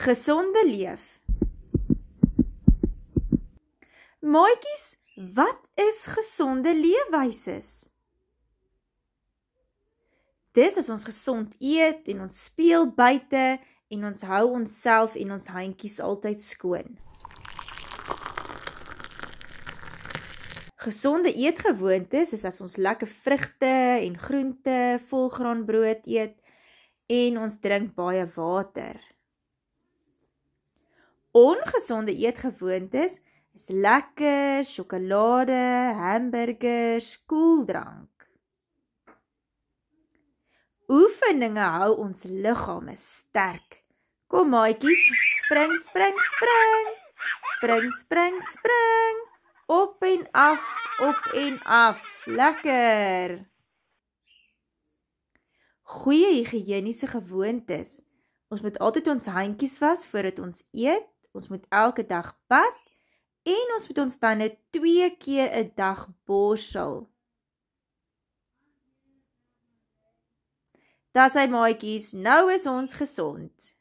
Gesonde leef. Maatjies, wat is gesonde leefwyses? Dis as ons gesond eet en ons speel buite en ons hou onsself en ons handjies altyd skoon. Gesonde eetgewoontes is as ons lekker vrugte en groente, volgraanbrood eet en ons drink baie water. Ongesonde eetgewoontes is lekker, sjokolade, hamburgers, koeldrank. Oefeninge hou ons liggame sterk. Kom maatjies, spring, spring, spring. Spring, spring, spring. Op en af. Lekker. Goeie higiëniese gewoontes. Ons moet altyd ons handjies was voordat ons eet. Ons moet elke dag bad. En ons moet ons tande 2 keer 'n dag borsel. Dis hy maatjies, nou is ons gesond.